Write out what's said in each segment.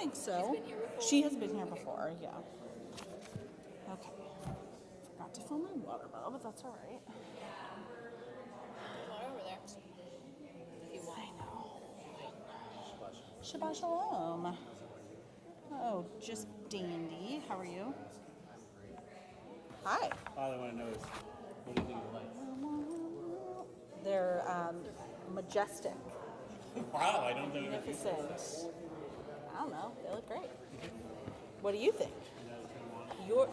think so. She's been here before? She has been here before, yeah. Okay. Forgot to fill my water bottle, but that's all right. Right over there. If you want. I know. Shabbat shalom. Oh, just dandy. How are you? Hi. All I want to know is, what do you think of the lights? They're majestic, Wow, I don't know if you magnificent. I don't know. They look great. What do you think? Your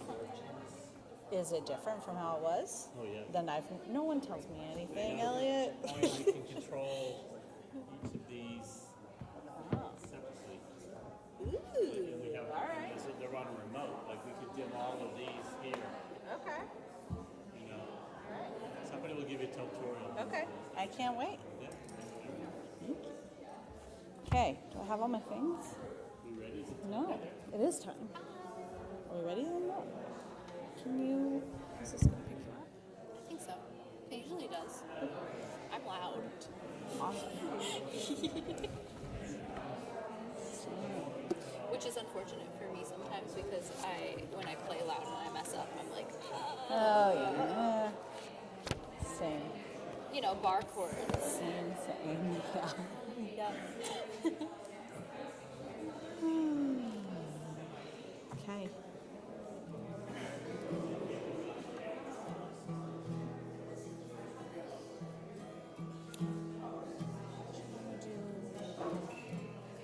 Is it different from how it was? Oh, yeah. Then no one tells me anything, Elliot. We can control each of these separately. Ooh. We have, All right. they're on a remote. Like, we could dim all of these here, Okay. you know. Somebody will give you a tutorial. Okay. I can't wait. Yeah. Okay. Do I have all my things? You ready? No. It is time. Are we ready then? No. Can you? Is this gonna pick you up? I think so. It usually does. I'm loud. Awesome. Which is unfortunate for me sometimes because when I play loud and I mess up, I'm like, Oh yeah. Same. you know, bar chords. Same. Yeah. Yeah. Okay.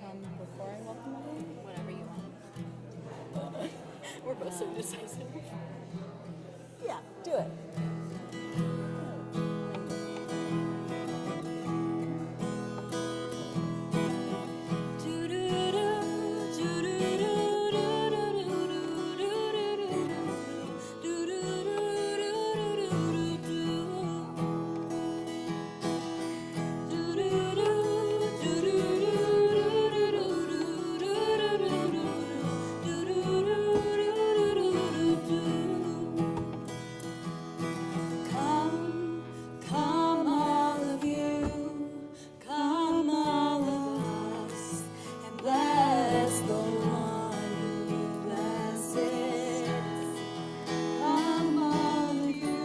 Come before I welcome everyone? Whatever you want. We're both so decisive. Yeah, do it. Come all of you, come all of us, and bless the one who blesses. Come all of you,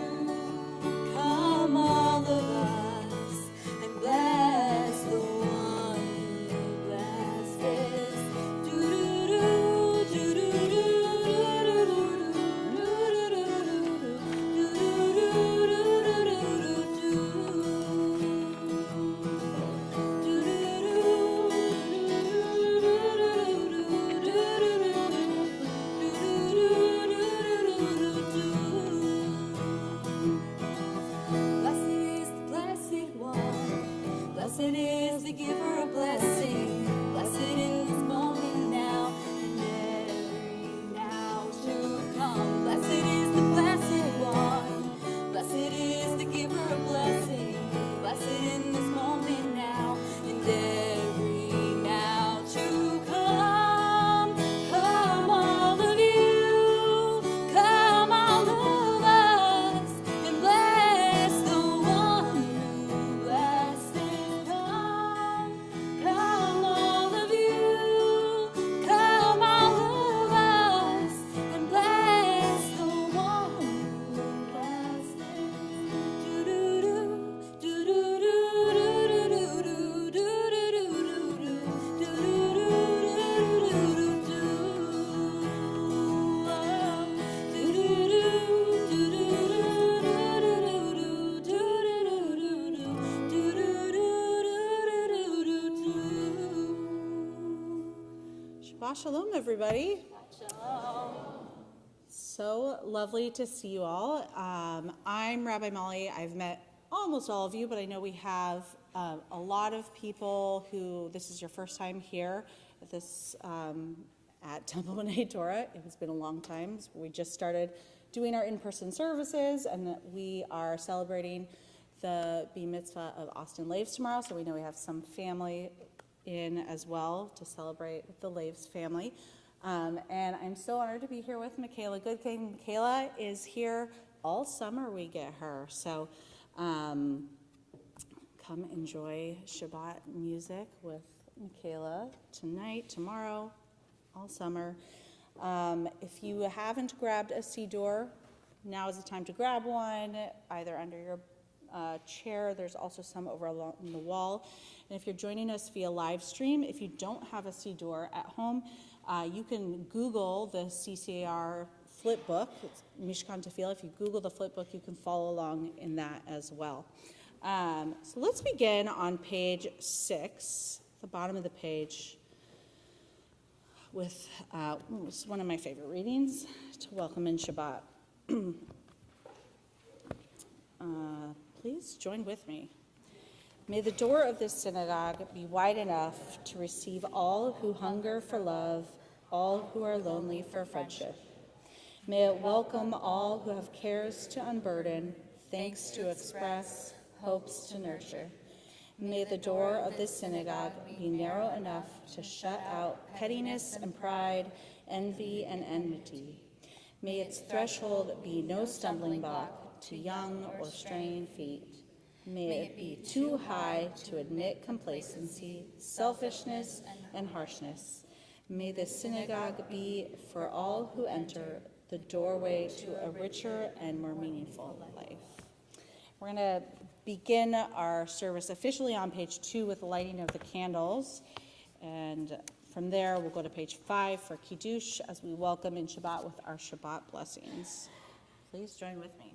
come all of us, and bless the one who blesses. Do-do-do, do-do-do, Blessed is the blessed one. Blessed is the giver of blessing. Blessed in this moment now and every now to come. Blessed is the blessed one. Blessed is the giver of blessing. Blessed in this moment now and every now to come. Come all of you, come all of us, and bless the one who blesses. Come all of you, come all of us, and bless the one who blesses. Do-do-do, do-do-do, do-do-do, Shabbat shalom, everybody. So lovely to see you all. I'm Rabbi Molly. I've met almost all of you, but I know we have a lot of people who this is your first time here at this at Temple B'nai Torah. It has been a long time. We just started doing our in-person services, and we are celebrating the Bar Mitzvah of Austin Laves tomorrow. So we know we have some family in as well to celebrate with the Laves family. And I'm so honored to be here with Michaela Goodking. Michaela is here all summer. We get her. So come enjoy Shabbat music with Michaela tonight, tomorrow, all summer. If you haven't grabbed a Siddur, now is the time to grab one, either under your chair. There's also some over along the wall. And if you're joining us via live stream, if you don't have a Siddur at home, you can Google the CCAR flip book. It's Mishkan Tefillah. If you Google the flip book, you can follow along in that as well. So let's begin on page 6, the bottom of the page, with it's one of my favorite readings, to welcome in Shabbat. Please join with me. May the door of this synagogue be wide enough to receive all who hunger for love, all who are lonely for friendship. May it welcome all who have cares to unburden, thanks to express, hopes to nurture. May the door of this synagogue be narrow enough to shut out pettiness and pride, envy and enmity. May its threshold be no stumbling block to young or straying feet. May it be too high to admit complacency, selfishness, and harshness. May this synagogue be, for all who enter, the doorway to a richer and more meaningful life. We're going to begin our service officially on page 2 with the lighting of the candles. And from there, we'll go to page 5 for Kiddush as we welcome in Shabbat with our Shabbat blessings. Please join with me.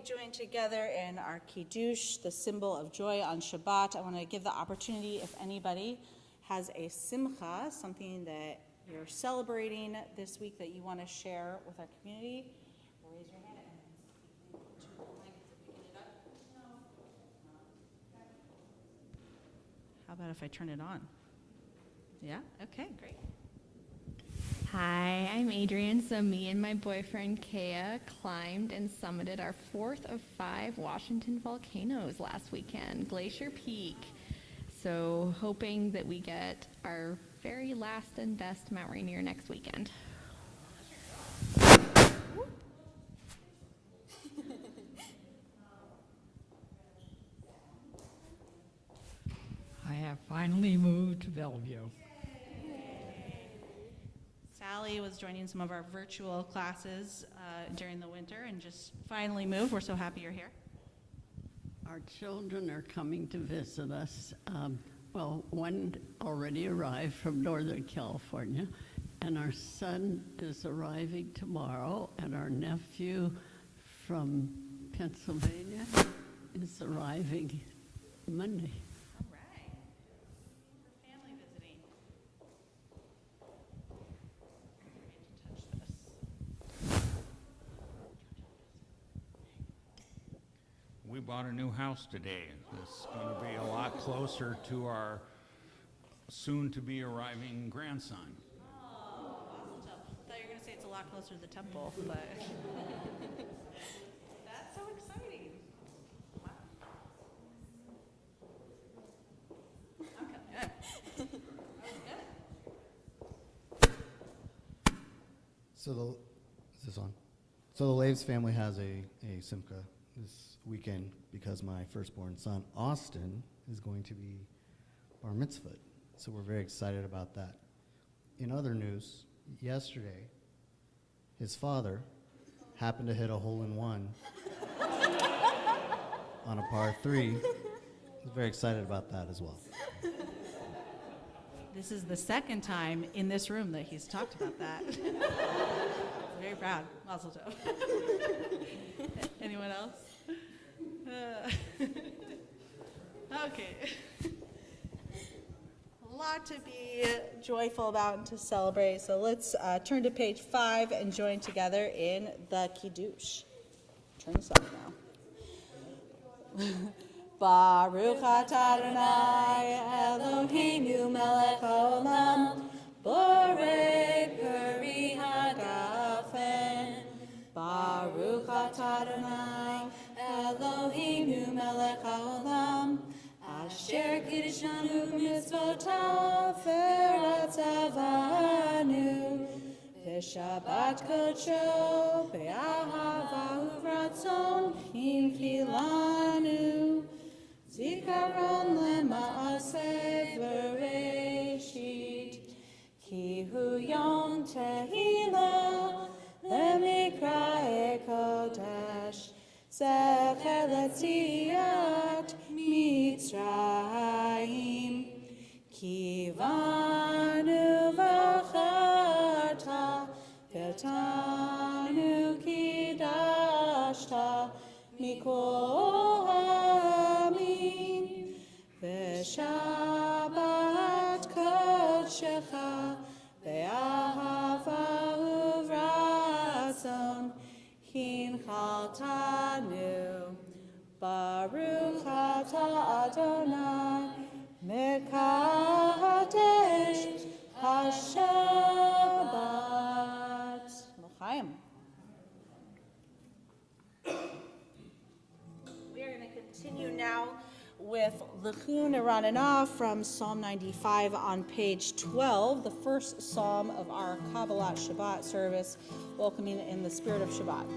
Join together in our Kiddush, the symbol of joy on Shabbat. I want to give the opportunity, if anybody has a simcha, something that you're celebrating this week that you want to share with our community, raise your hand and speak into the mic if we get it up. How about if I turn it on? Yeah? Okay, great. Hi, I'm Adrian. So me and my boyfriend Kea climbed and summited our 4th of 5 Washington volcanoes last weekend, Glacier Peak. So hoping that we get our very last and best Mount Rainier next weekend. I have finally moved to Bellevue. Sally was joining some of our virtual classes during the winter and just finally moved. We're so happy you're here. Our children are coming to visit us. Well, one already arrived from Northern California, and our son is arriving tomorrow, and our nephew from Pennsylvania is arriving Monday. All right. For family visiting. I forget to touch this. We bought a new house today. It's going to be a lot closer to our soon-to-be arriving grandson. Oh, awesome. I thought you were going to say it's a lot closer to the temple, but that's so exciting. Wow. Okay. That was good. So is this on? So the Laves family has a simcha this weekend because my firstborn son, Austin, is going to be bar mitzvahed. So we're very excited about that. In other news, yesterday, his father happened to hit a hole-in-one on a par 3. I was very excited about that as well. This is the second time in this room that he's talked about that. Very proud. Mazel tov. Anyone else? Okay. A lot to be joyful about and to celebrate. So let's turn to page 5 and join together in the Kiddush. Turn this off now. Baruch atah Adonai Eloheinu melech haolam borei peri hagafen. Baruch atah Adonai Eloheinu melech haolam asher kiddushanu b'mitzvotav v'ratzavanu v'shabbat kodsho be'ahava uvratzon hinkilanu zikaron lema'aseh v'reshit ki hu yom tehillah lemikra'e kodesh zecher letziat Mitzrayim ki vanu v'charta v'tanu kidashta mikol ha'amim v'shabbat kodshecha ve'ahava uvratzon hinchaltanu Baruch atah Adonai mekadesh hashabbat. L'chaim. We are going to continue now with L'chun Eranana from Psalm 95 on page 12, the first psalm of our Kabbalat Shabbat service, welcoming in the spirit of Shabbat.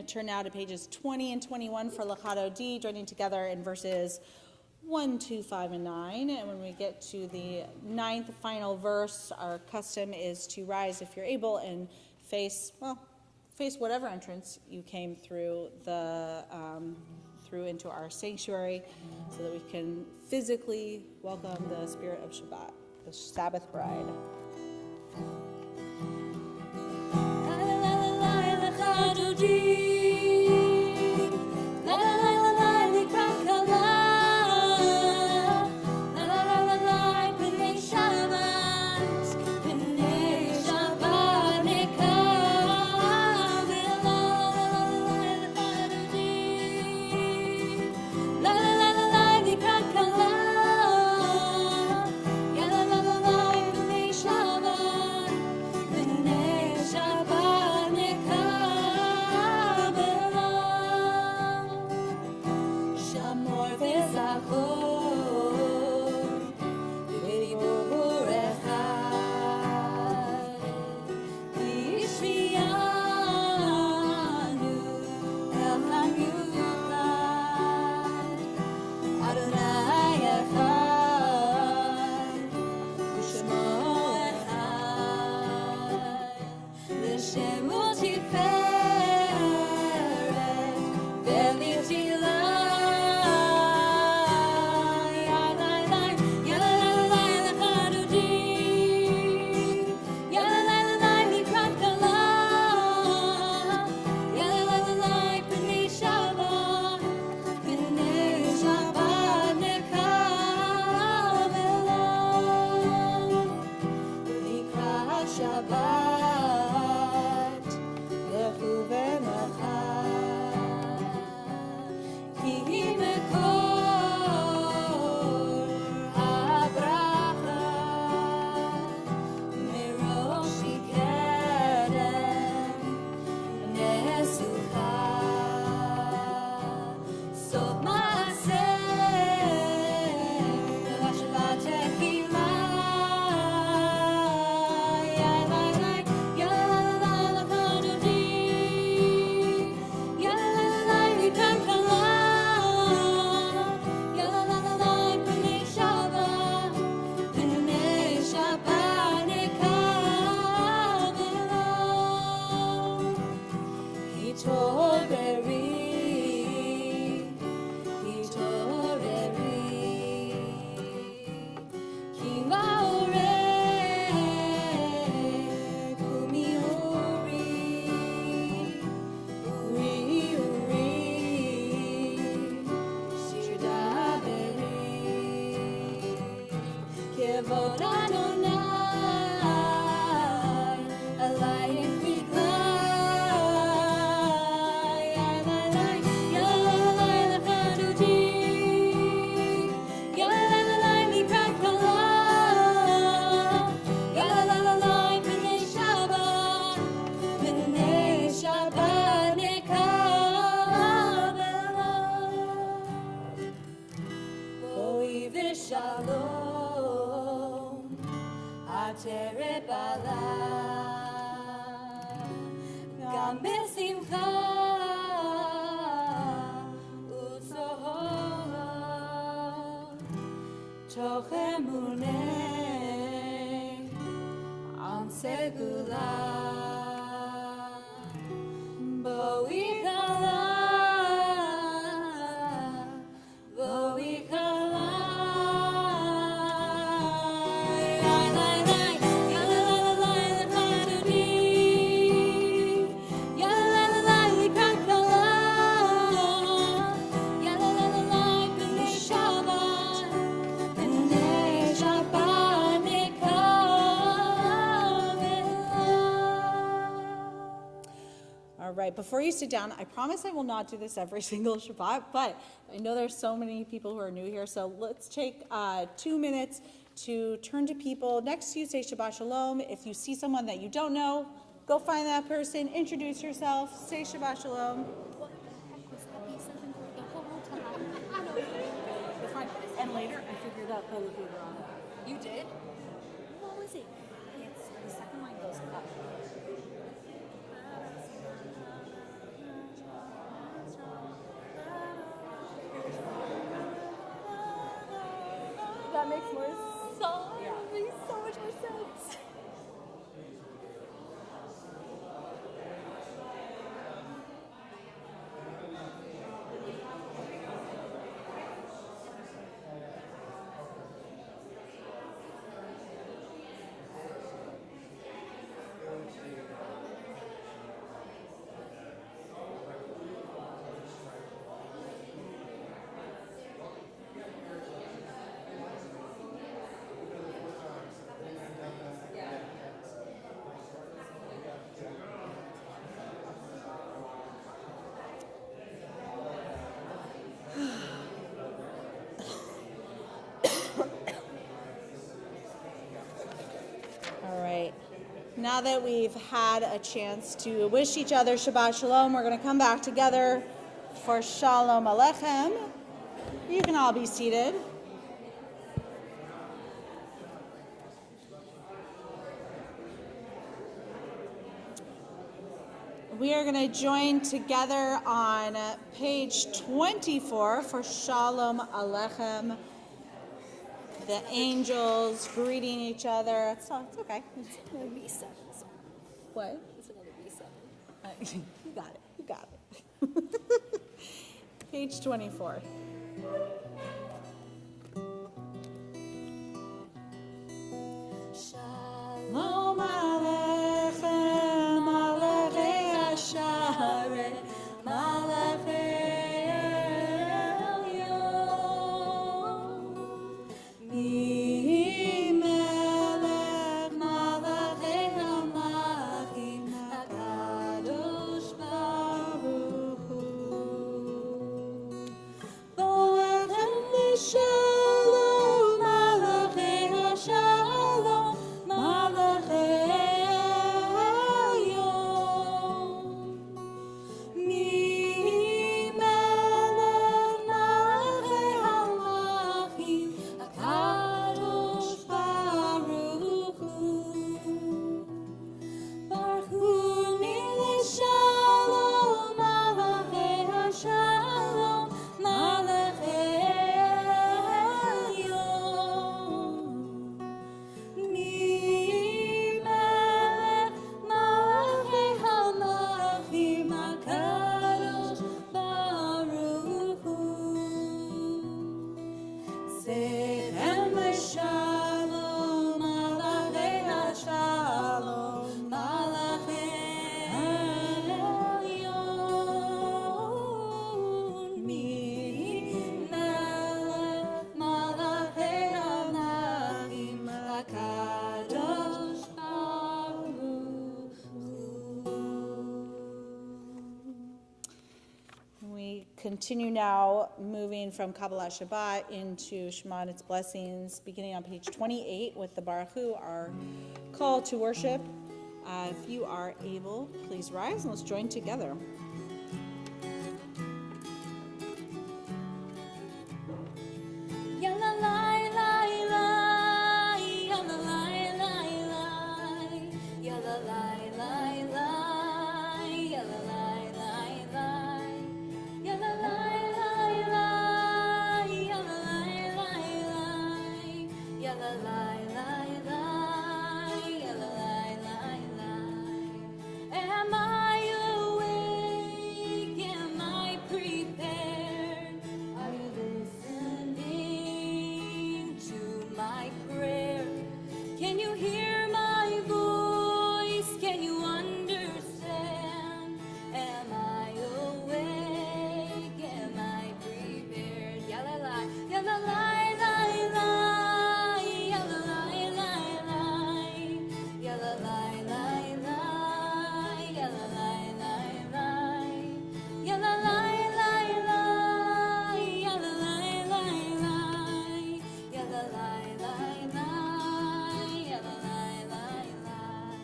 Turn now to pages 20 and 21 for Lechato D, joining together in verses 1, 2, 5, and 9. And when we get to the 9th final verse, our custom is to rise if you're able and face whatever entrance you came through through into our sanctuary so that we can physically welcome the spirit of Shabbat, the Sabbath bride. Before you sit down, I promise I will not do this every single Shabbat, but I know there's so many people who are new here, so let's take 2 minutes to turn to people next to you, say Shabbat Shalom. If you see someone that you don't know, go find that person, introduce yourself, say Shabbat Shalom. What the heck was that piece of info the whole time? It's fine. And later, I figured out Bellevue wrong. You did? What was it? It's the second line goes up. That makes more makes so much more sense. now that we've had a chance to wish each other Shabbat Shalom, we're going to come back together for Shalom Aleichem. You can all be seated. We are going to join together on page 24 for Shalom Aleichem. The angels greeting each other. It's okay. It's another B7 song. What? It's another B7. You got it. You got it. Page 24. Shalom Aleichem, Malachei Hasharet, Malachei Elyon. Mi melech Malachei HaMelachim, HaKadosh Baruch Hu. Bo'echem v'shalom, Malachei Hashalom, Malachei Elyon. Mi melech Malachei HaMelachim, HaKadosh Baruch Hu. Baruch Hu Shalom, Malachei Hashalom, Malachei Elyon. Mi melech Malachei HaMelachim, HaKadosh Baruch Hu. Sechem v'shalom, Malachei Hashalom, Malachei Elyon. Mi melech Malachei HaMelachim, HaKadosh Baruch Hu. We continue now, moving from Kabbalat Shabbat into Shema and its blessings, beginning on page 28 with the Baruch Hu, our call to worship. If you are able, please rise and let's join together. Yalla lai lai lai, yalla lai lai lai, yalla lai lai lai, yalla lai lai lai, yalla lai lai lai, yalla lai lai lai, yalla lai lai lai, yalla lai lai lai. Am I awake? Am I prepared? Are you listening to my prayer? Can you hear my voice? Can you understand? Am I awake? Am I prepared? Yalla lai, yalla lai lai lai, yalla lai lai lai, yalla lai lai lai, yalla lai lai lai, yalla lai lai lai, yalla lai lai lai, yalla lai lai lai, yalla lai lai lai.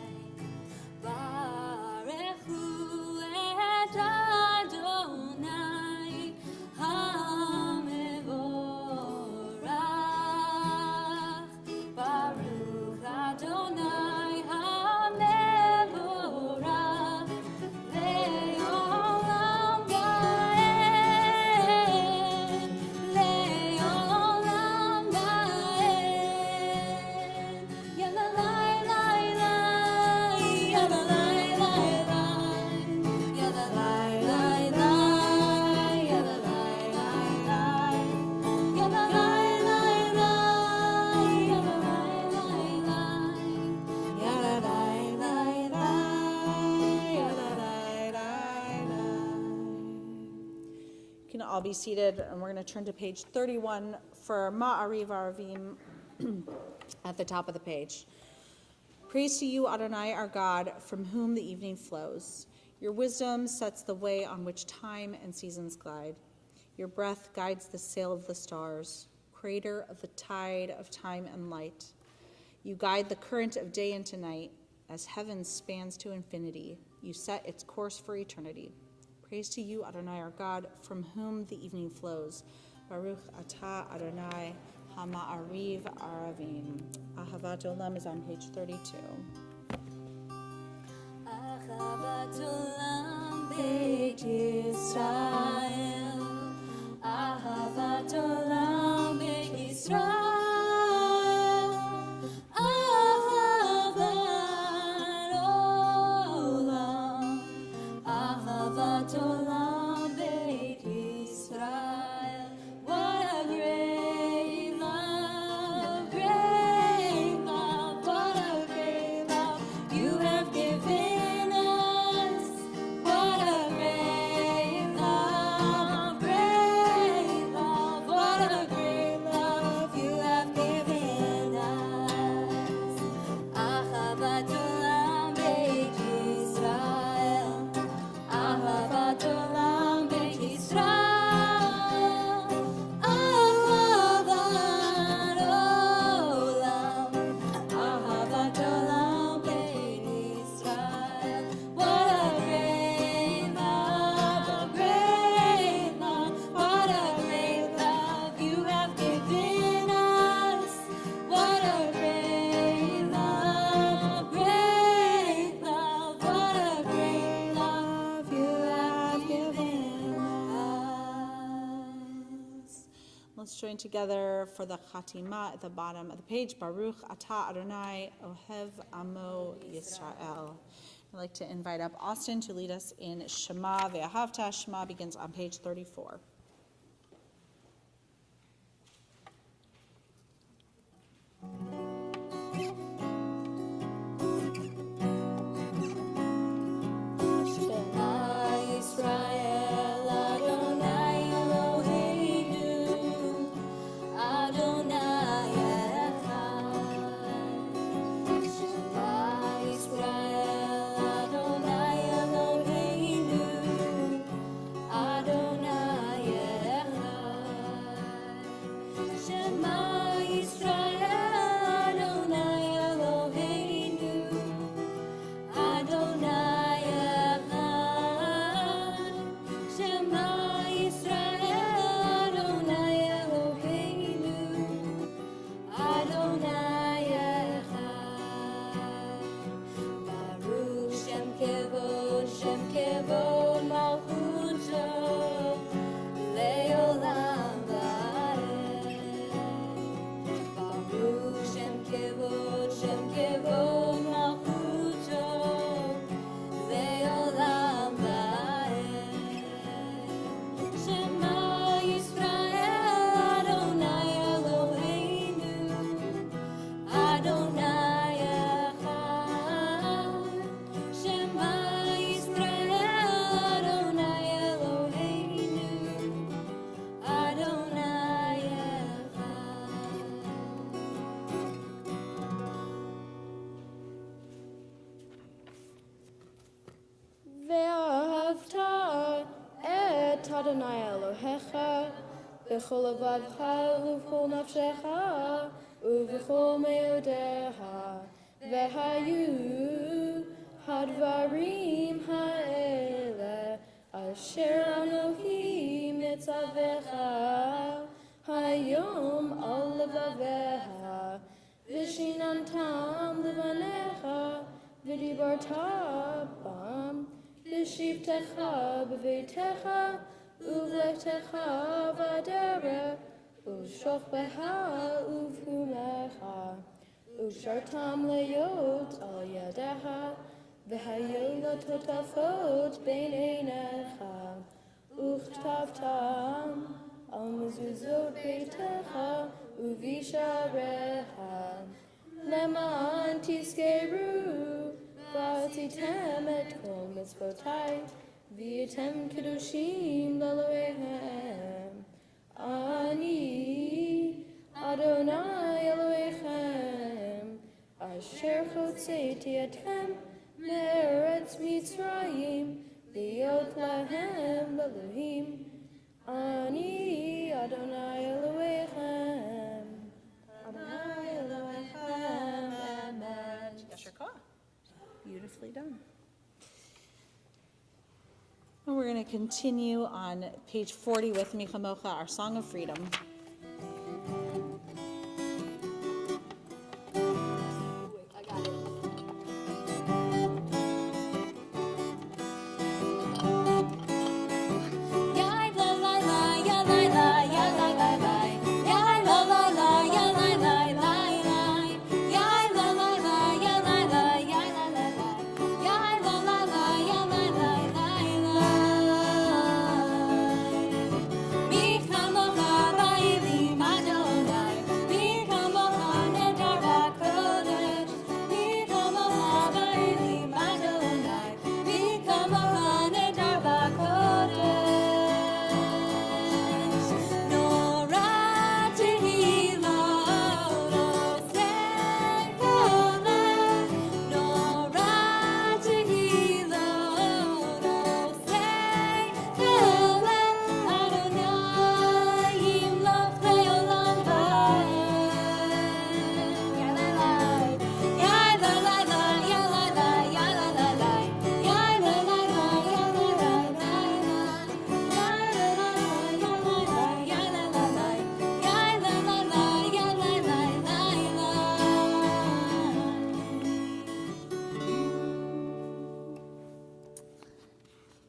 Baruch Hu et Adonai HaMevorach. Baruch Adonai HaMevorach. Le'olam Gael, Le'olam Gael. Yalla lai lai lai, yalla lai lai lai, yalla lai lai lai, yalla lai lai lai, yalla lai lai lai, yalla lai lai lai, yalla lai lai lai, yalla lai lai lai. You can all be seated, and we're going to turn to page 31 for Ma'ariv Aravim at the top of the page. Praise to you, Adonai, our God, from whom the evening flows. Your wisdom sets the way on which time and seasons glide. Your breath guides the sail of the stars, creator of the tide of time and light. You guide the current of day into night. as heaven spans to infinity. You set its course for eternity. Praise to you, Adonai, our God, from whom the evening flows. Baruch atah Adonai Hama'ariv Aravim. Ahavat Olam is on page 32. Ahavat Olam Beit Yisrael. Ahavat Olam Beit Yisrael. Ahavat Olam Beit Yisrael. What a great love, what a great love you have given us. What a great love, what a great love you have given us. Ahavat Olam Beit Yisrael. Ahavat Olam Beit Yisrael. Ahavat Olam Beit Yisrael. What a great love, what a great love you have given us. What a great love, what a great love you have given us. Let's join together for the Chatima at the bottom of the page. Baruch atah Adonai Ohev Amo Yisrael. I'd like to invite up Austin to lead us in Shema Ve'ahavta. Shema begins on page 34. Shema Yisrael, Adonai Eloheinu, Adonai Echad. Shema Yisrael, Adonai Eloheinu, Adonai Echad. Shema Yisrael, Adonai Eloheinu, Adonai Echad. Shema Yisrael, Adonai Eloheinu, Adonai Echad. Baruch Shem Kevod Malchuto, Le'olam Va'ed. Baruch Shem Kevod Malchuto, Le'olam Va'ed. Shema Yisrael, Adonai Eloheinu, Adonai Echad. Shema Yisrael, Adonai Eloheinu, Adonai Echad. ואהבת את אדוני אלוהיך בכל לבבך ובכל נפשך ובכל מאודיך. והיו הדברים האלה אשר אנוכי מצווך היום על לבביך, ושיננתם לבניך ודיברת בם, בשבתך בביתך ובלכתך בדרך ובשוכבך ובחומך, ושרתם להיות על ידך, והיו לטוטפות בין עיניך, וכתבתם על מזוזות ביתך ובשעריך, למען תזכרו ועשיתם את כל מצוותיי, והייתם קדושים לאלוהיכם. אני אדוני אלוהיכם, אשר הוצאתי אתכם מארץ מצרים, להיות להם אלוהים. אני אדוני אלוהיכם, אדוני אלוהיכם, אמת. Yasher Koach. to continue on page 40 with Michamocha, our Song of Freedom. I got it.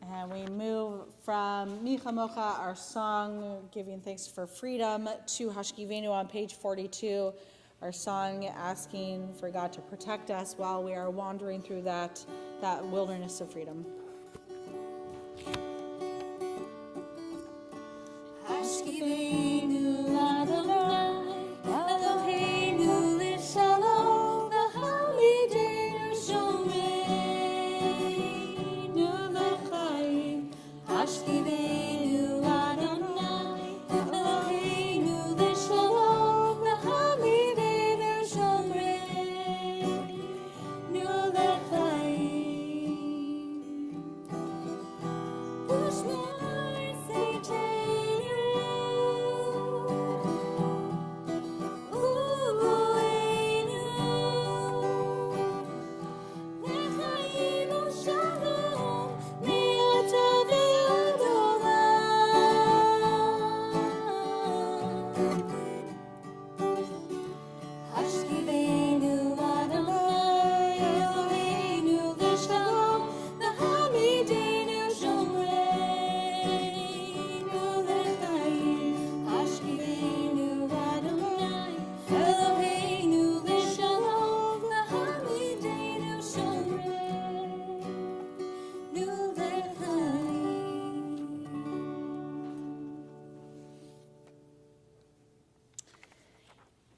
And we move from Michamocha, our song giving thanks for freedom, to Hashkivenu on page 42, our song asking for God to protect us while we are wandering through that wilderness of freedom. Hashkivenu Adonai, Eloheinu Lishalom, V'hamidenu Shomeinu L'chaim. Hashkivenu Adonai, Eloheinu Lishalom, V'hamidenu Shomeinu L'chaim. Ushmar Seitenu.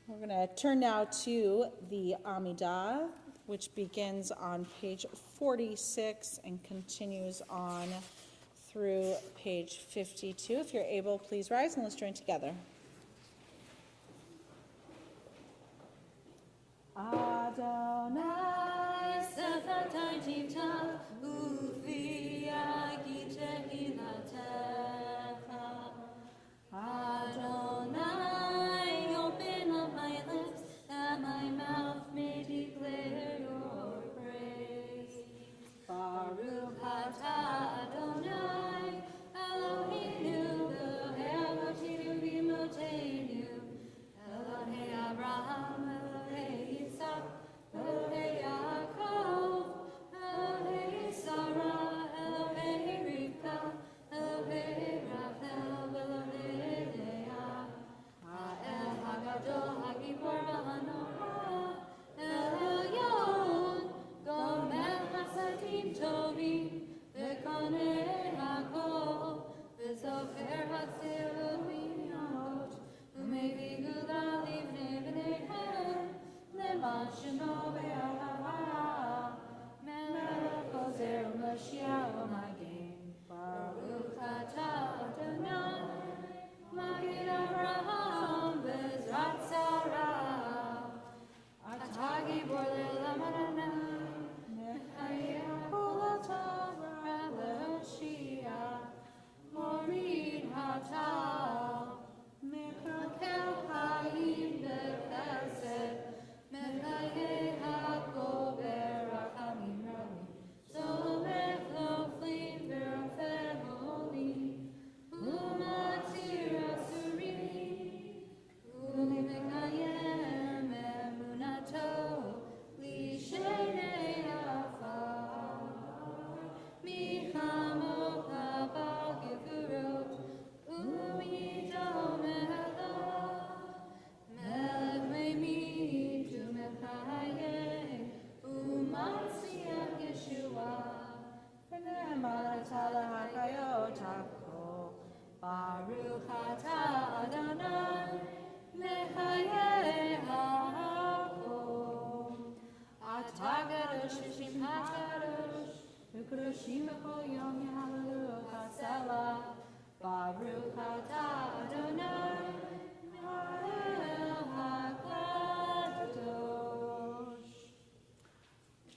We're going to turn now to the Amidah, which begins on page 46 and continues on through page 52. If you're able, please rise and let's join together. Adonai, Sefatai Tivta, Ufi Agite Hilatecha. Adonai, open up my lips, that my mouth may declare your praise. Baruch atah Adonai, Eloheinu, Eloheinu b'imotenu, Elohei Abraham, Elohei Yitzhak, Elohei Yaakov, Elohei Baruch atah Adonai mechayeh ha'akol. Atah kadosh v'shem hakadosh v'kadoshim b'kol yom yahallelu chaselah. Baruch atah Adonai mechayeh hakadosh.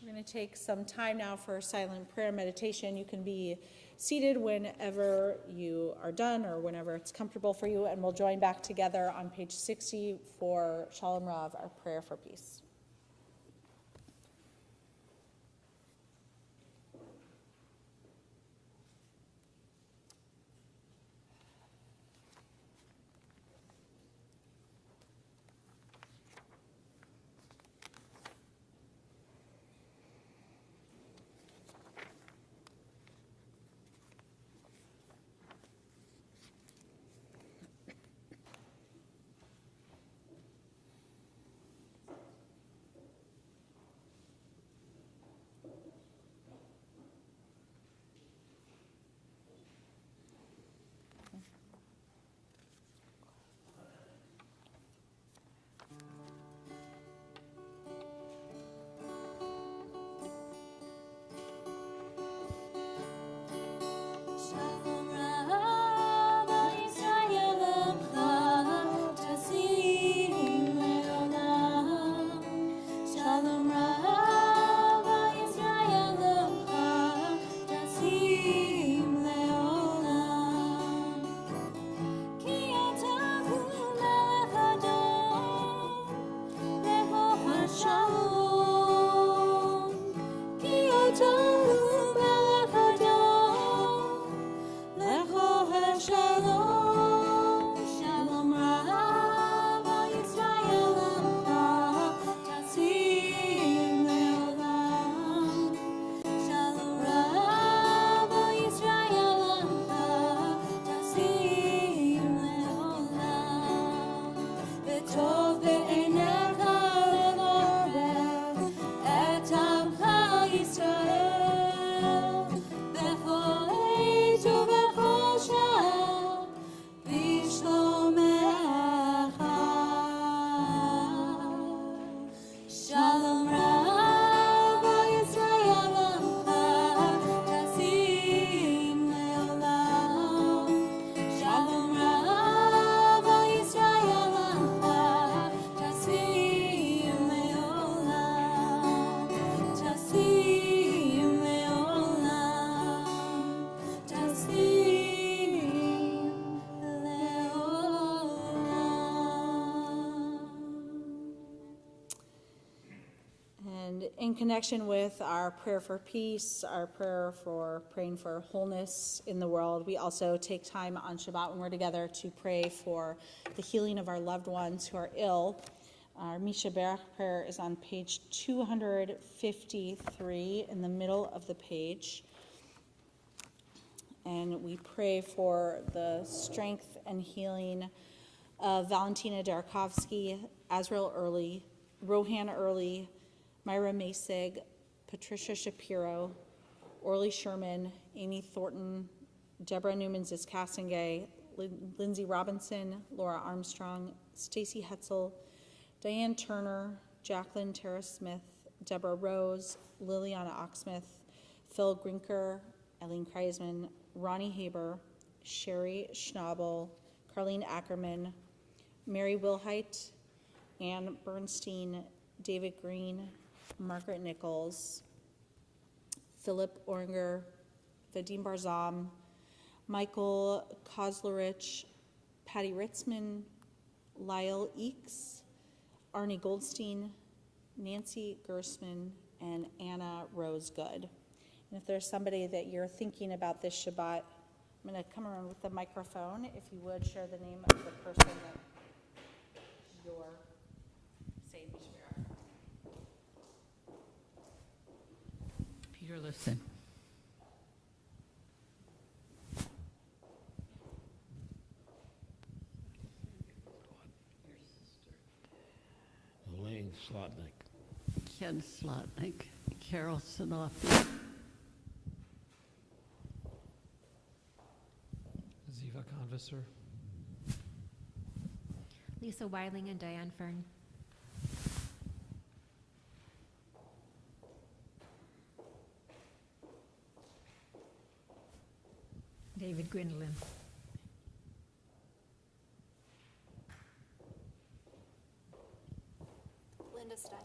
We're going to take some time now for silent prayer meditation. You can be seated whenever you are done or whenever it's comfortable for you, and we'll join back together on page 60 for Shalom Rav, our prayer for peace. Shalom Rav Yisrael Emcha Tasim Leolam. Shalom Rav Yisrael Emcha Tasim Leolam. Ki ata hu melech Adon leho hashalom. Ki ata hu melech Adon lecho hashalom. Shalom Rav Yisrael Emcha Tasim Leolam. Shalom Rav Yisrael Emcha Tasim Leolam. V'tov be'einecha le'orev et amcha Yisrael b'chol עת ובכל שעה בשלומך. Shalom Rav Yisrael Emcha Tasim Leolam. Shalom Rav Yisrael Emcha Tasim Leolam. Tasim Leolam. Tasim Leolam. And in connection with our prayer for peace, our prayer for praying for wholeness in the world, we also take time on Shabbat when we're together to pray for the healing of our loved ones who are ill. Our Misha Berach prayer is on page 253 in the middle of the page. And we pray for the strength and healing of Valentina Darkovsky, Azrael Early, Rohan Early, Myra Masig, Patricia Shapiro, Orly Sherman, Amy Thornton, Deborah Newman-Ziskasingay, Lindsay Robinson, Laura Armstrong, Stacy Hetzel, Diane Turner, Jacqueline Terra-Smith, Deborah Rose, Liliana Oxsmith, Phil Grinker, Eileen Kreisman, Ronnie Haber, Sherry Schnabel, Carlene Ackerman, Mary Wilhite, Ann Bernstein, David Green, Margaret Nichols, Philip Oringer, Vadim Barzam, Michael Kozlerich, Patty Ritzman, Lyle Eeks, Arnie Goldstein, Nancy Gersman, and Anna Rose Good. And if there's somebody that you're thinking about this Shabbat, I'm going to come around with the microphone. If you would, share the name of the person that you're saying Mishmira. Peter, listen. Elaine Slotnick. Ken Slotnick, Carol Sanofi, Ziva Chuck Convisor. Lisa Weiling and Diane Fern. David Gwendolyn. Linda Stein.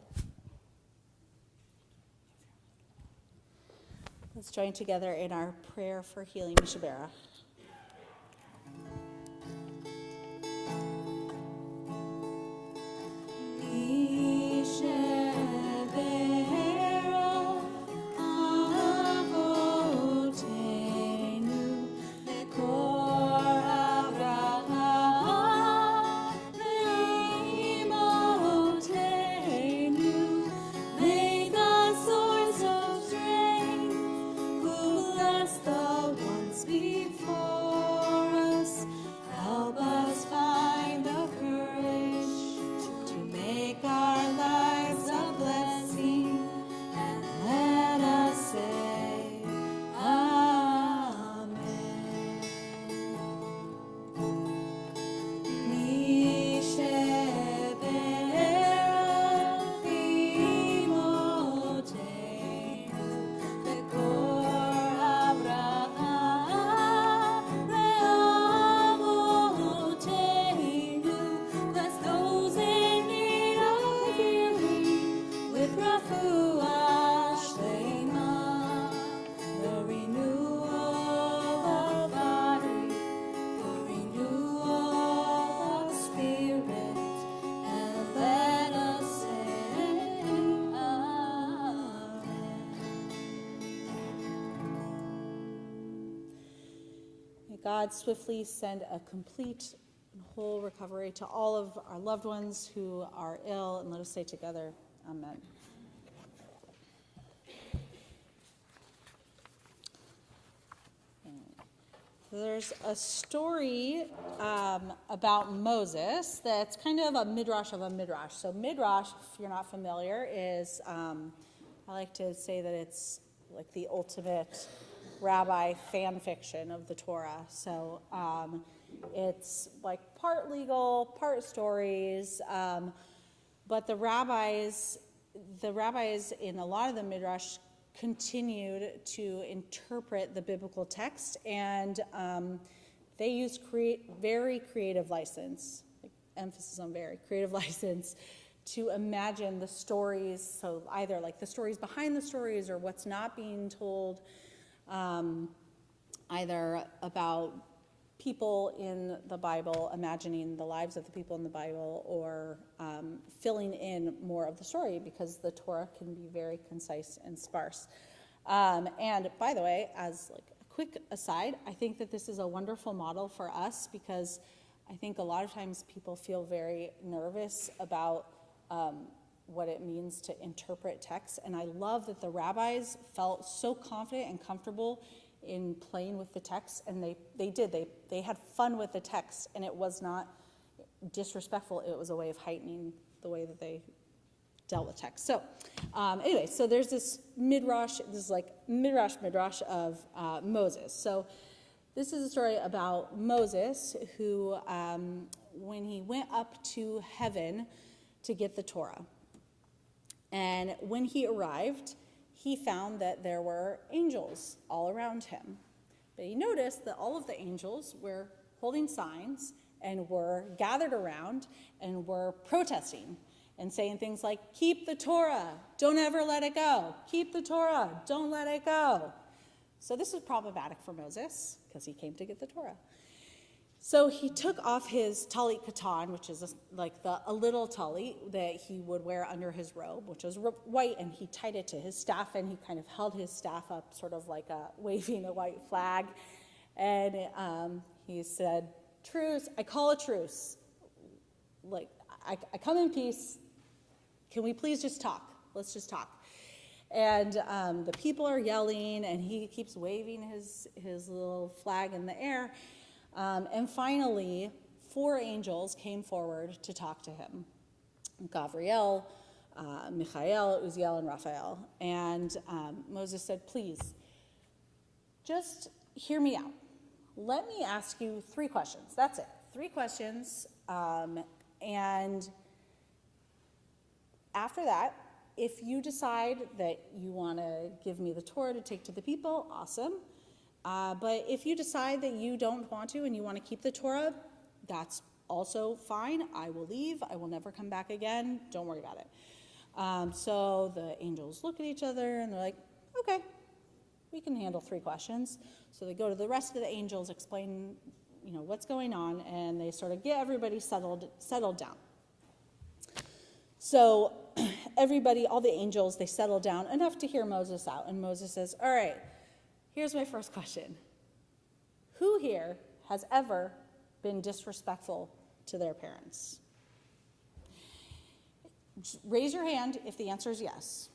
Let's join together in our prayer for healing Mishabera. God swiftly send a complete and whole recovery to all of our loved ones who are ill, and let us say together, Amen. There's a story about Moses that's kind of a midrash of a midrash. So midrash, if you're not familiar, is, I like to say that it's like the ultimate rabbi fan fiction of the Torah. So it's like part legal, part stories, but the rabbis in a lot of the midrash continued to interpret the biblical text, and they use very creative license, like emphasis on very creative license, to imagine the stories, so either like the stories behind the stories or what's not being told, either about people in the Bible, imagining the lives of the people in the Bible, or filling in more of the story, because the Torah can be very concise and sparse. And by the way, as like a quick aside, I think that this is a wonderful model for us, because I think a lot of times people feel very nervous about what it means to interpret text. And I love that the rabbis felt so confident and comfortable in playing with the text, and they had fun with the text, and it was not disrespectful. It was a way of heightening the way that they dealt with text. So anyway, so there's this midrash, this is like midrash of Moses. So this is a story about Moses who, when he went up to heaven to get the Torah, and when he arrived, he found that there were angels all around him. But he noticed that all of the angels were holding signs and were gathered around and were protesting and saying things like, "Keep the Torah, don't ever let it go. Keep the Torah, don't let it go." So this was problematic for Moses, because he came to get the Torah. So he took off his talit katan, which is a little talit that he would wear under his robe, which was white, and he tied it to his staff, and he kind of held his staff up, sort of like waving a white flag. And he said, "Truce, I call a truce. Like, I come in peace. Can we please just talk? Let's just talk." And the people are yelling, and he keeps waving his little flag in the air. And finally, 4 angels came forward to talk to him: Gabriel, Michael, Uziel, and Raphael. And Moses said, "Please, just hear me out. let me ask you 3 questions. That's it, 3 questions. And after that, if you decide that you want to give me the Torah to take to the people, awesome. But if you decide that you don't want to and you want to keep the Torah, that's also fine. I will leave. I will never come back again. Don't worry about it. So the angels look at each other and they're like, okay, we can handle 3 questions. So they go to the rest of the angels, explain, what's going on, and they sort of get everybody settled down. So everybody, all the angels, they settle down enough to hear Moses out. And Moses says, all right, here's my first question. Who here has ever been disrespectful to their parents? Just raise your hand if the answer is yes.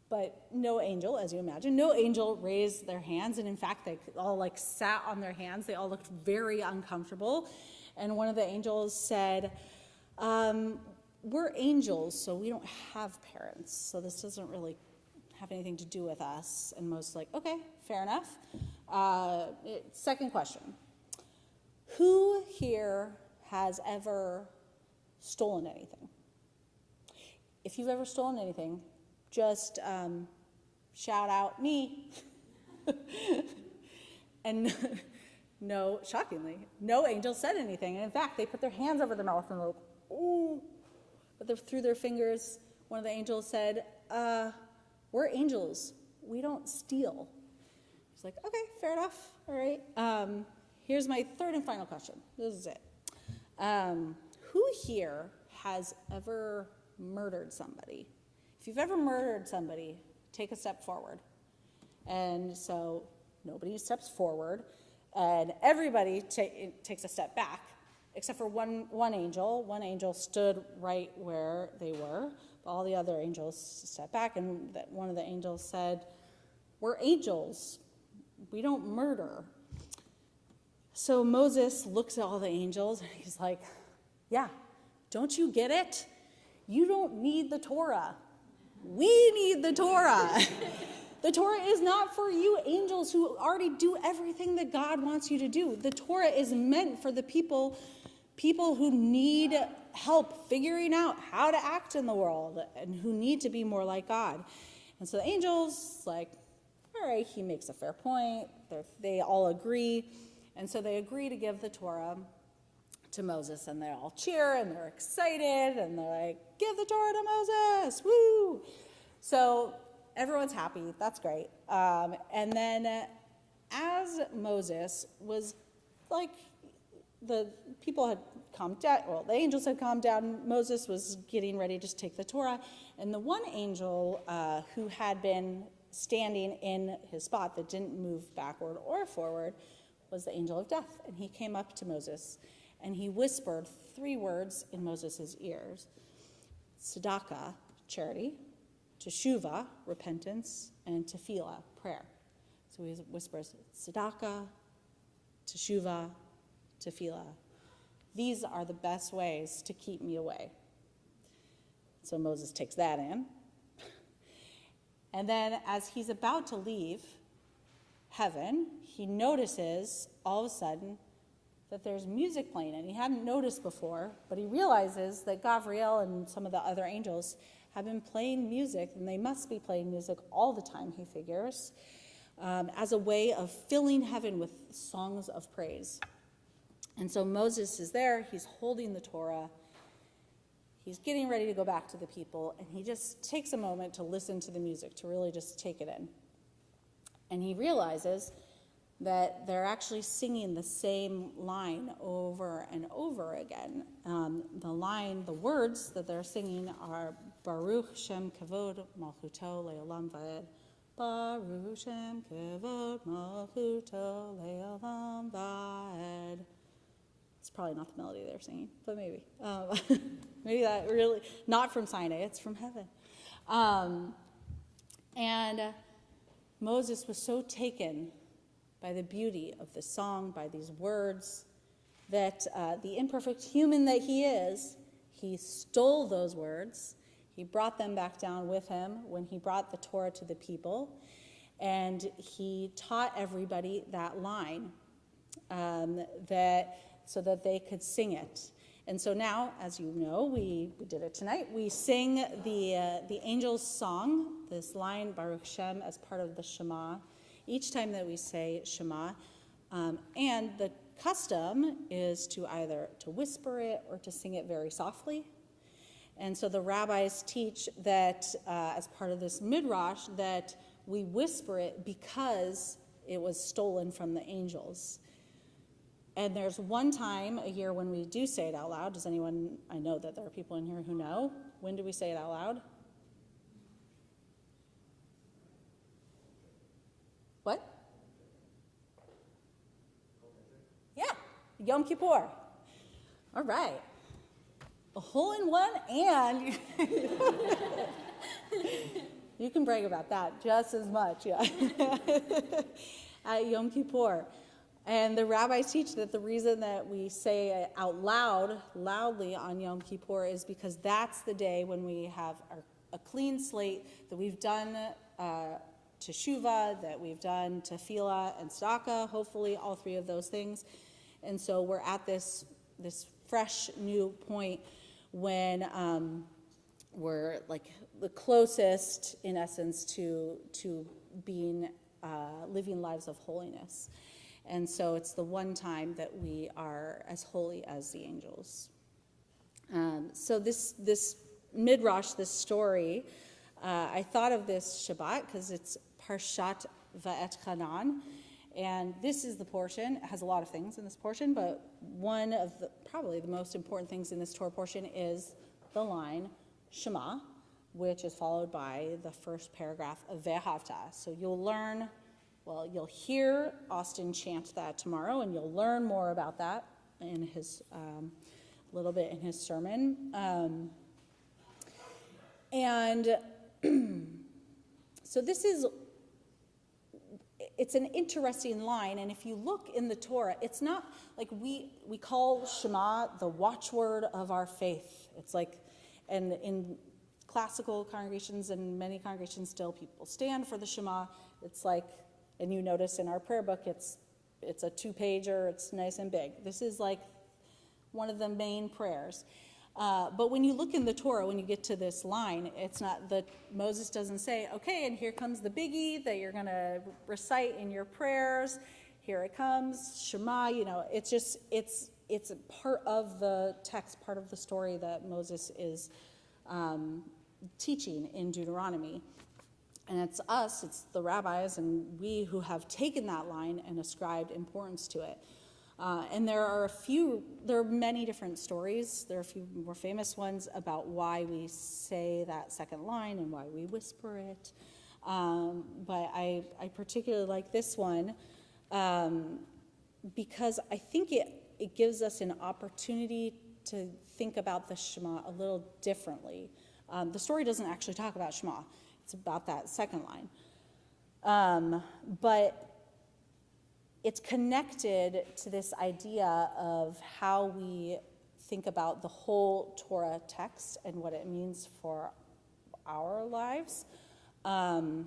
But no angel, as you imagine, no angel raised their hands. And in fact, they all sat on their hands. They all looked very uncomfortable. And one of the angels said, we're angels, so we don't have parents. So this doesn't really have anything to do with us. And Moses like, okay, fair enough. Second question. Who here has ever stolen anything? If you've ever stolen anything, just shout out me. And no, shockingly, no angel said anything. And in fact, they put their hands over their mouth and like, ooh. But through their fingers, one of the angels said, we're angels. We don't steal. He's like, okay, fair enough. All right. Here's my third and final question. This is it. Who here has ever murdered somebody? If you've ever murdered somebody, take a step forward. And so nobody steps forward, and everybody takes a step back, except for one angel. One angel stood right where they were. But all the other angels stepped back, and one of the angels said, we're angels. We don't murder. So Moses looks at all the angels, and he's like, yeah, don't you get it? You don't need the Torah. We need the Torah. The Torah is not for you angels who already do everything that God wants you to do. The Torah is meant for the people who need help figuring out how to act in the world and who need to be more like God. And so the angels, like, all right, he makes a fair point. They all agree. And so they agree to give the Torah to Moses, and they all cheer, and they're excited, and they're like, give the Torah to Moses, woo! So everyone's happy, that's great. And then as Moses was the people had calmed down, well, the angels had calmed down, Moses was getting ready to take the Torah, and the one angel who had been standing in his spot that didn't move backward or forward was the angel of death, and he came up to Moses, and he whispered 3 words in Moses' ears: tzedakah, charity; teshuvah, repentance; and tefillah, prayer. So he whispers, tzedakah, teshuvah, tefillah. These are the best ways to keep me away. So Moses takes that in. And then as he's about to leave heaven, he notices all of a sudden that there's music playing, and he hadn't noticed before, but he realizes that Gabriel and some of the other angels have been playing music, and they must be playing music all the time, he figures, as a way of filling heaven with songs of praise. And so Moses is there, he's holding the Torah, he's getting ready to go back to the people, and he just takes a moment to listen to the music, to really just take it in. And he realizes that they're actually singing the same line over and over again. The words that they're singing are Baruch Shem Kavod Malchuto Le'olam Va'ed. Baruch Shem Kavod Malchuto Le'olam Va'ed. It's probably not the melody they're singing, but maybe. Maybe that really, not from Sinai, it's from heaven. And Moses was so taken by the beauty of the song, by these words, that the imperfect human that he is, he stole those words. He brought them back down with him when he brought the Torah to the people, and he taught everybody that line so that they could sing it. And so now, as you know, we did it tonight. We sing the angel's song, this line, Baruch Shem, as part of the Shema, each time that we say Shema. And the custom is to either to whisper it or to sing it very softly. And so the rabbis teach that as part of this midrash that we whisper it because it was stolen from the angels. And there's one time a year when we do say it out loud. Does anyone, I know that there are people in here who know. When do we say it out loud? What? Yeah, Yom Kippur. All right. A hole in one, and you can brag about that just as much, yeah. At Yom Kippur. And the rabbis teach that the reason that we say it out loudly on Yom Kippur is because that's the day when we have a clean slate, that we've done teshuvah, that we've done tefillah and tzedakah, hopefully all three of those things. And so we're at this fresh new point when we're like the closest, in essence, to being living lives of holiness. And so it's the one time that we are as holy as the angels. So this midrash, this story, I thought of this Shabbat because it's Parshat Va'et Chanan. And this is the portion. It has a lot of things in this portion, but one of probably the most important things in this Torah portion is the line Shema, which is followed by the first paragraph of Ve'ahavta. So you'll hear Austin chant that tomorrow, and you'll learn more about that in his little bit in his sermon. And so it's an interesting line, and if you look in the Torah, it's not like we call Shema the watchword of our faith. It's like, and in classical congregations and many congregations still, people stand for the Shema. It's like, and you notice in our prayer book, it's a 2-pager, it's nice and big. This is like one of the main prayers. But when you look in the Torah, when you get to this line, it's not that Moses doesn't say, okay, and here comes the biggie that you're going to recite in your prayers. Here it comes, Shema. It's just it's a part of the text, part of the story that Moses is teaching in Deuteronomy. And it's us, it's the rabbis, and we who have taken that line and ascribed importance to it. And there are many different stories. There are a few more famous ones about why we say that second line and why we whisper it. But I particularly like this one because I think it gives us an opportunity to think about the Shema a little differently. The story doesn't actually talk about Shema. It's about that second line. But it's connected to this idea of how we think about the whole Torah text and what it means for our lives, and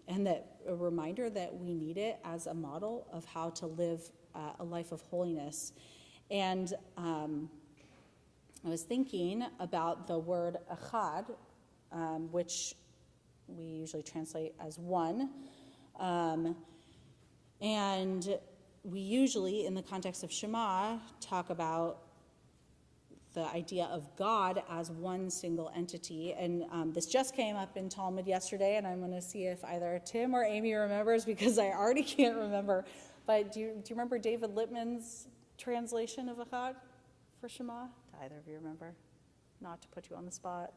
that a reminder that we need it as a model of how to live a life of holiness. And I was thinking about the word echad, which we usually translate as one. And we usually, in the context of Shema, talk about the idea of God as one single entity. And this just came up in Talmud yesterday, and I'm going to see if either Tim or Amy remembers, because I already can't remember. But do you remember David Lippman's translation of Echad for Shema? Do either of you remember? Not to put you on the spot.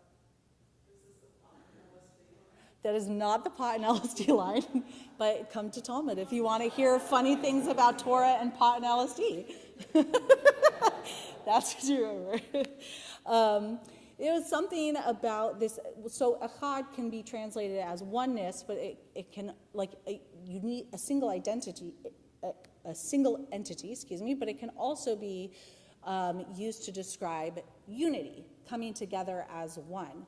That is not the pot and LSD line, but come to Talmud if you want to hear funny things about Torah and pot and LSD. That's what you remember. It was something about this. So echad can be translated as oneness, but it can, you need a single identity, a single entity, but it can also be used to describe unity, coming together as one.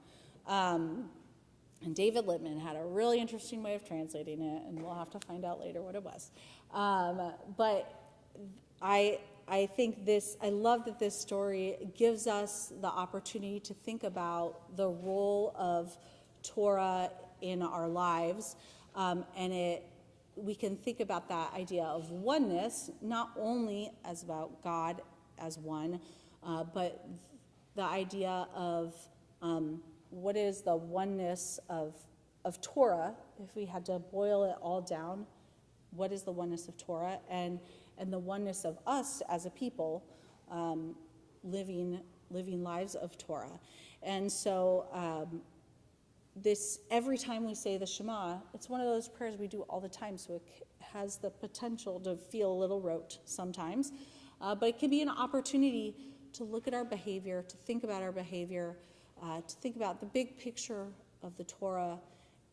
And David Lippman had a really interesting way of translating it, and we'll have to find out later what it was. But I think I love that this story gives us the opportunity to think about the role of Torah in our lives, we can think about that idea of oneness, not only as about God as one, but the idea of what is the oneness of Torah. If we had to boil it all down, what is the oneness of Torah and the oneness of us as a people living lives of Torah. And so every time we say the Shema, it's one of those prayers we do all the time, so it has the potential to feel a little rote sometimes, but it can be an opportunity to look at our behavior, to think about our behavior, to think about the big picture of the Torah,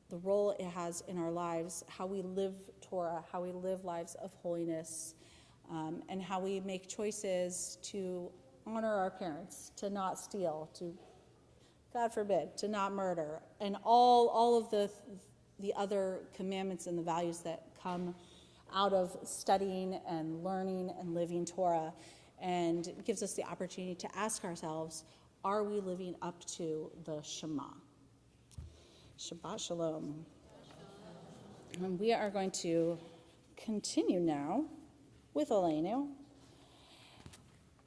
the role it has in our lives, how we live Torah, how we live lives of holiness, and how we make choices to honor our parents, to not steal, to, God forbid, to not murder, and all of the other commandments and the values that come out of studying and learning and living Torah, and it gives us the opportunity to ask ourselves, are we living up to the Shema? Shabbat Shalom. And we are going to continue now with Aleinu,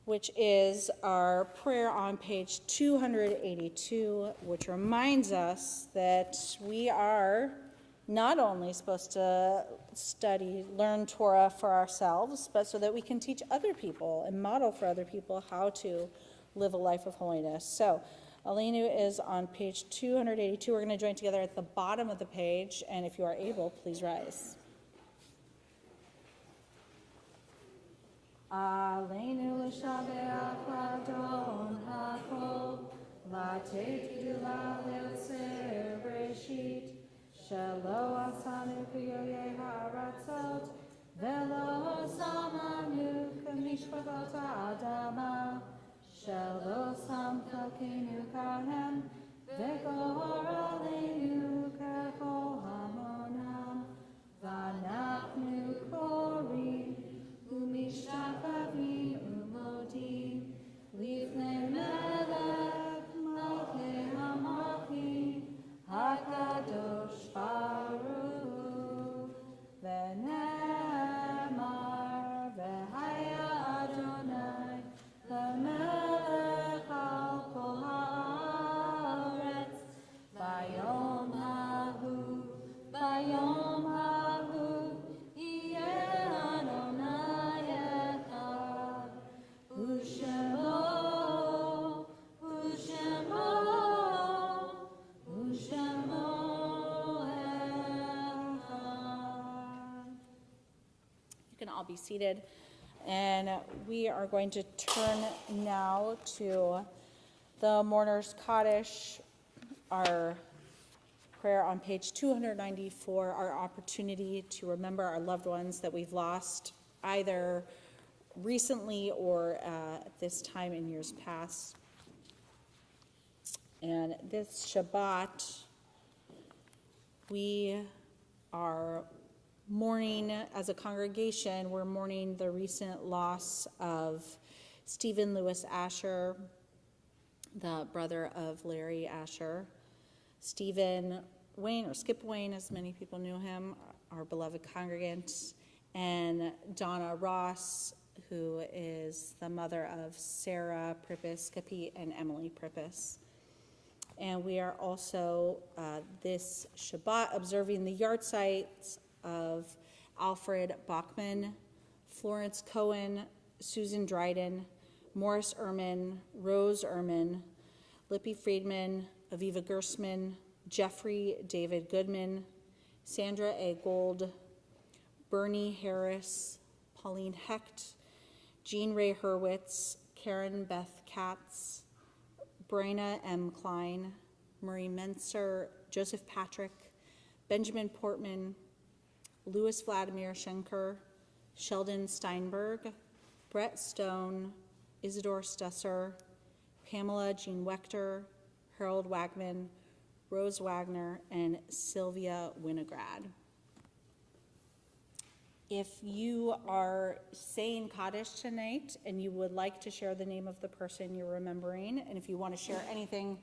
which is our prayer on page 282, which reminds us that we are not only supposed to learn Torah for ourselves, but so that we can teach other people and model for other people how to live a life of holiness. So Aleinu is on page 282. We're going to join together at the bottom of the page, and if you are able, please rise. Aleinu l'shabeach l'adon hakol, v'ateit gdula le'otzer breshit, shelo asanu k'yoyei ha'aratzot, velo samanu k'mishpachot ha'adama, shelo sam chalkeinu kahem, v'gor aleinu k'chol hamonam, v'anachnu korim, Umishtakavim umodim, lifnei melech malchei hamalchim, hakadosh baruch hu, v'ne'emar v'haya Adonai, l'melech al kol haaretz, vayom hahu, all be seated, and we are going to turn now to the Mourner's Kaddish, our prayer on page 294, our opportunity to remember our loved ones that we've lost either recently or at this time in years past. And this Shabbat, we are mourning as a congregation. We're mourning the recent loss of Stephen Lewis Asher, the brother of Larry Asher. Stephen Wayne, or Skip Wayne, as many people knew him, our beloved congregant, and Donna Ross, who is the mother of Sarah Prippus Capit and Emily Prippus. And we are also this Shabbat observing the yahrzeits of Alfred Bachman, Florence Cohen, Susan Dryden, Morris Ehrman, Rose Ehrman, Lippy Friedman, Aviva Gersman, Jeffrey David Goodman, Sandra A. Gold, Bernie Harris, Pauline Hecht, Jean Ray Hurwitz, Karen Beth Katz, Brenna M. Klein, Marie Menser, Joseph Patrick, Benjamin Portman, Louis Vladimir Schenker, Sheldon Steinberg, Brett Stone, Isidore Stusser, Pamela Jean Wechter, Harold Wagman, Rose Wagner, and Sylvia Winograd. If you are saying Kaddish tonight and you would like to share the name of the person you're remembering, and if you want to share anything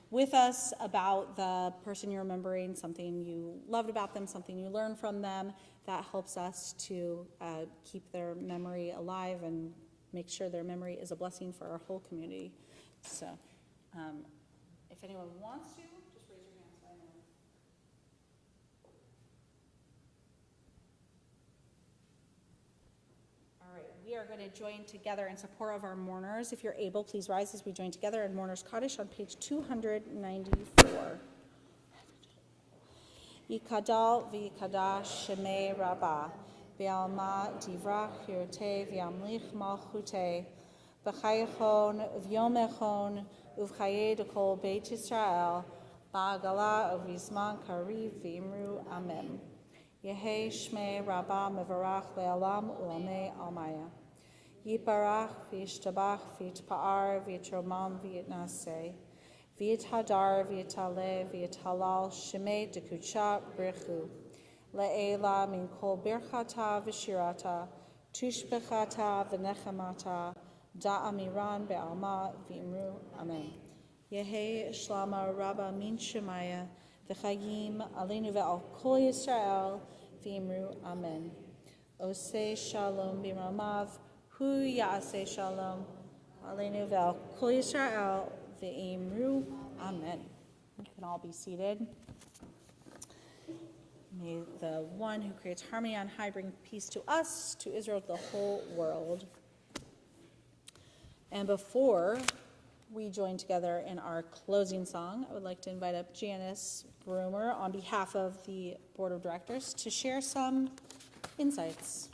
with us about the person you're remembering, something you loved about them, something you learned from them, that helps us to keep their memory alive and make sure their memory is a blessing for our whole community. So if anyone wants to, just raise your hand so I know. All right, we are going to join together in support of our mourners. If you're able, please rise as we join together in Mourners Kaddish on page 294. Yikadal v'yikadash shemei rabbah, v'alma divrach hirtei v'yamlich malchutei, v'chayechon v'yomechon uv'chayei dekol Beit Yisrael, ba'agala uv'yizman kariv v'imru amen. Yehei shmei rabbah mevarach le'alam u'amei almaya. Yiparach v'yishtabach v'yitpa'ar v'yitromam v'yitnaseh. V'yithadar v'yitale v'yitalal shemei dekucha brichu. Le'ela min kol birchata v'shirata, tushbechata v'nechamata, da'amiran be'alma v'imru amen. Yehi shlama rabba min shemaya, v'chayim aleinu ve'al kol Yisrael, v'imru amen. Oseh shalom b'ramav, hu ya'aseh shalom, aleinu ve'al kol Yisrael, v'imru amen. You can all be seated. May the one who creates harmony on high bring peace to us, to Israel, to the whole world. And before we join together in our closing song, I would like to invite up Janice Broomer on behalf of the Board of Directors to share some insights.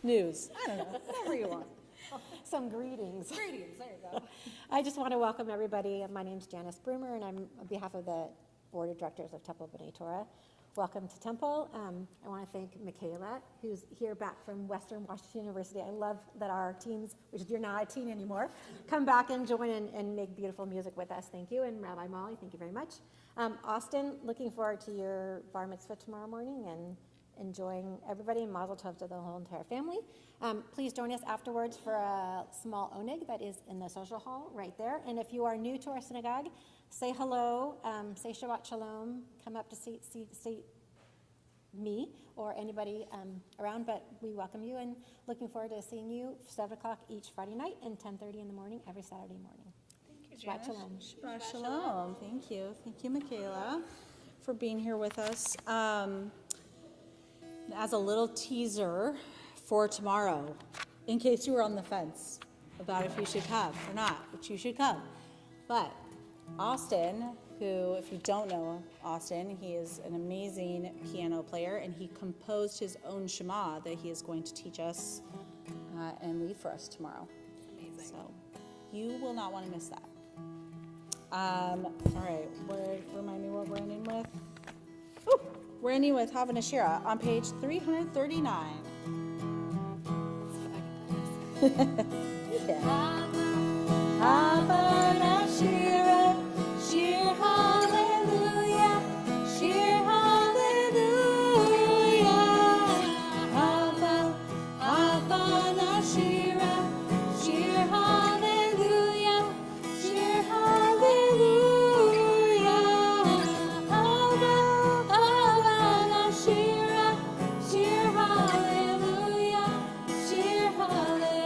News. I don't know, whatever you want. Some greetings. Greetings, there you go. I just want to welcome everybody. My name's Janice Broomer, and I'm on behalf of the Board of Directors of Temple B'nai Torah. Welcome to Temple. I want to thank Michaela, who's here back from Western Washington University. I love that our teens, which you're not a teen anymore, come back and join and make beautiful music with us. Thank you. And Rabbi Molly, thank you very much. Austin, looking forward to your bar mitzvah tomorrow morning and enjoying everybody, and mazel tov to the whole entire family. Please join us afterwards for a small oneg that is in the social hall right there. And if you are new to our synagogue, say hello, say Shabbat Shalom, come up to see me or anybody around, but we welcome you and looking forward to seeing you 7 o'clock each Friday night and 10:30 in the morning every Saturday morning. Thank you, Shabbat Janice. Shalom. Shabbat Shalom. Thank you. Thank you, Michaela, for being here with us. As a little teaser for tomorrow, in case you were on the fence about if you should come or not, which you should come. But Austin, who, if you don't know Austin, he is an amazing piano player, and he composed his own Shema that he is going to teach us and lead for us tomorrow. Amazing. So you will not want to miss that. All right, remind me what we're ending with. Ooh, we're ending with Havana Shira on page 339. You can. Havana Shira, Shir Hallelujah, Shir Hallelujah. Havana Shira, Shir Hallelujah, Shir Hallelujah. Havana Shira, Shir Hallelujah, Shir Hallelujah.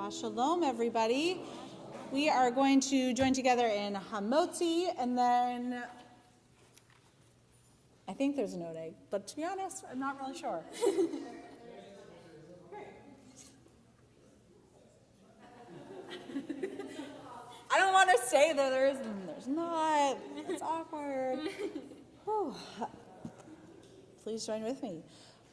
Shabbat Shalom, everybody. We are going to join together in Hamotzi, and then I think there's an oneg, but to be honest, I'm not really sure. I don't want to say that there's not. It's awkward. Whew. Please join with me.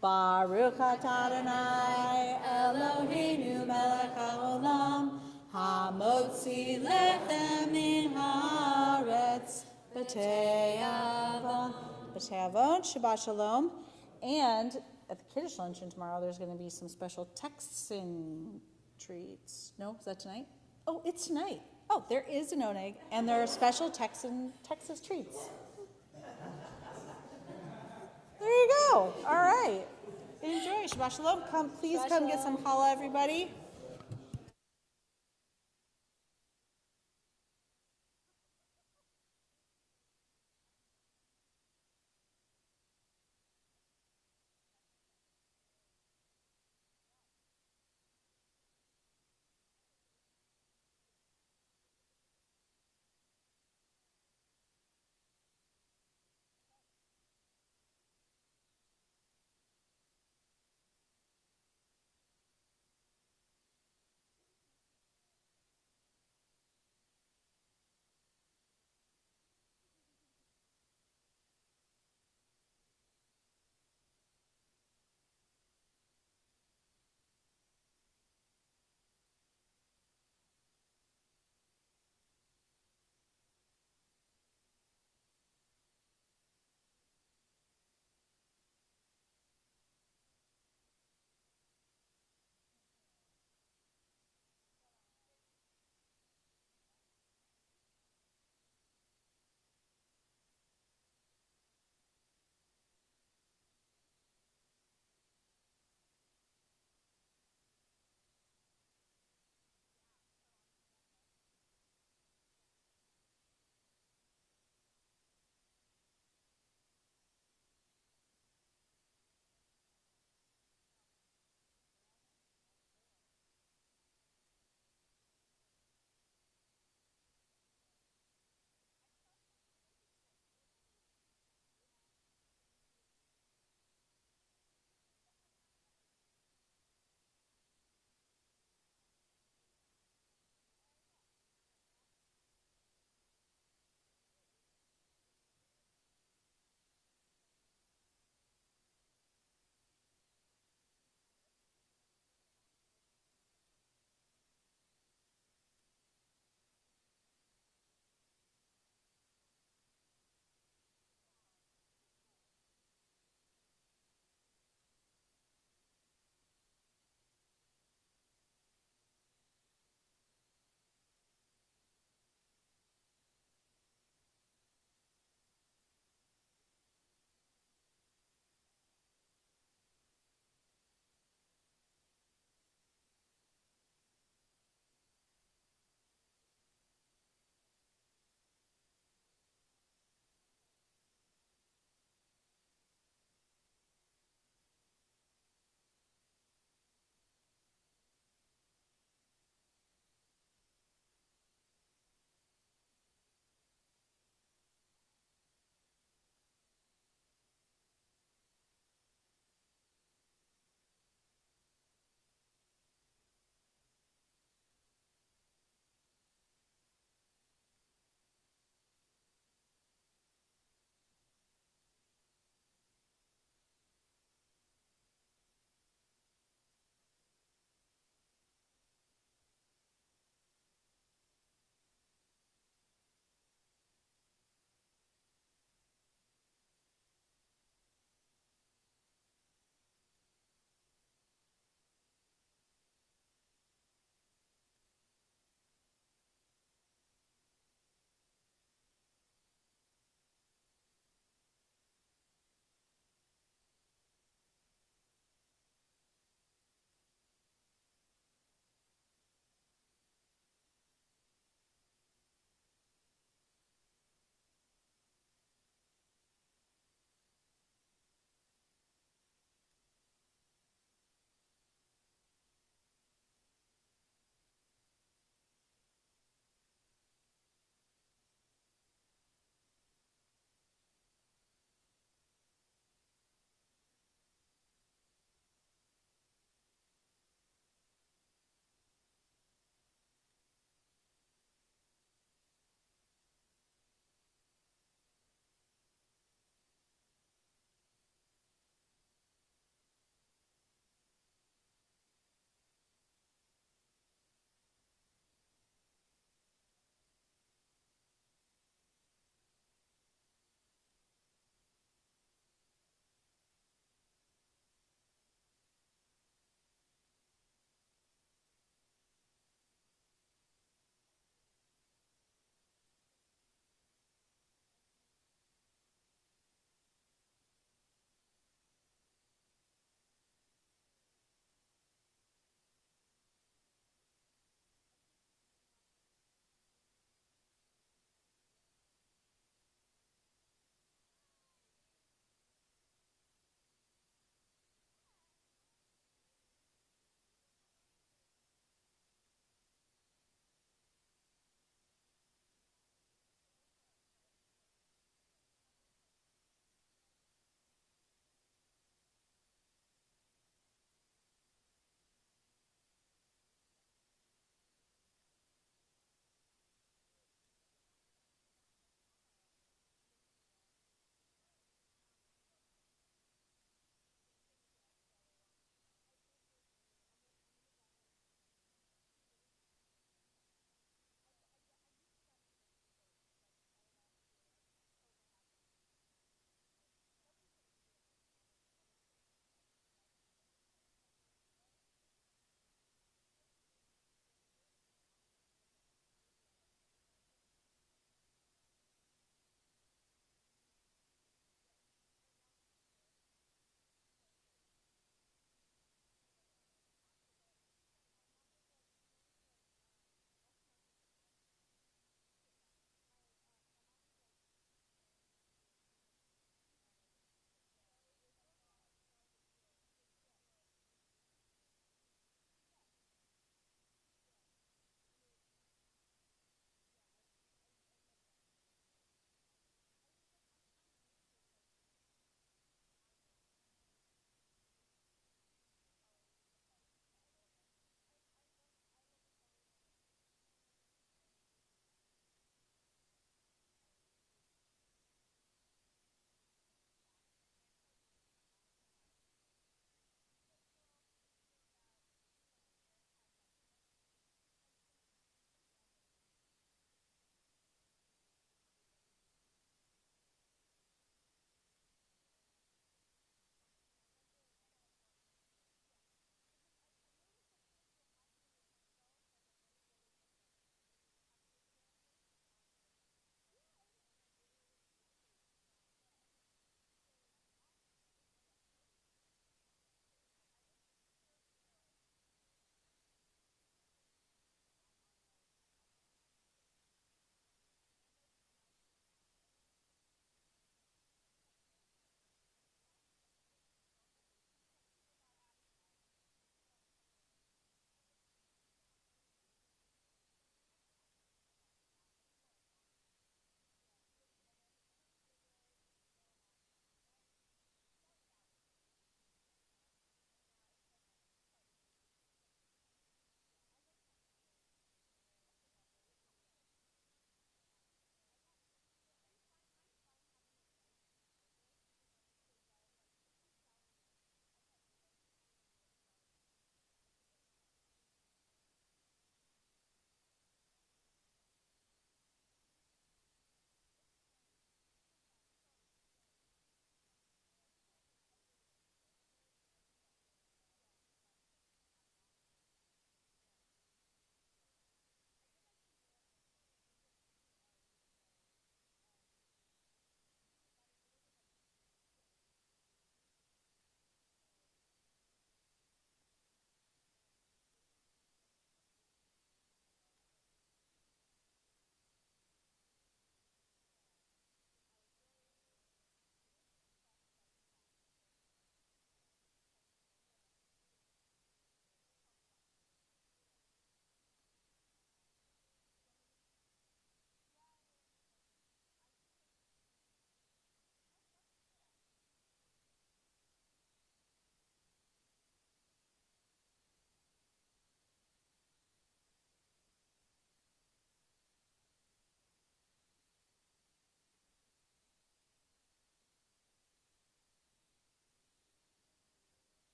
Baruch atah Adonai Eloheinu melech haolam hamotzi lechem min haaretz b'tei avon. B'tei avon, Shabbat Shalom. And at the Kiddush luncheon tomorrow, there's going to be some special Texan treats. No, is that tonight? Oh, it's tonight. Oh, there is an oneg, and there are special Texas treats. There you go. All right. Enjoy. Shabbat Shalom. Please come get some challah, everybody.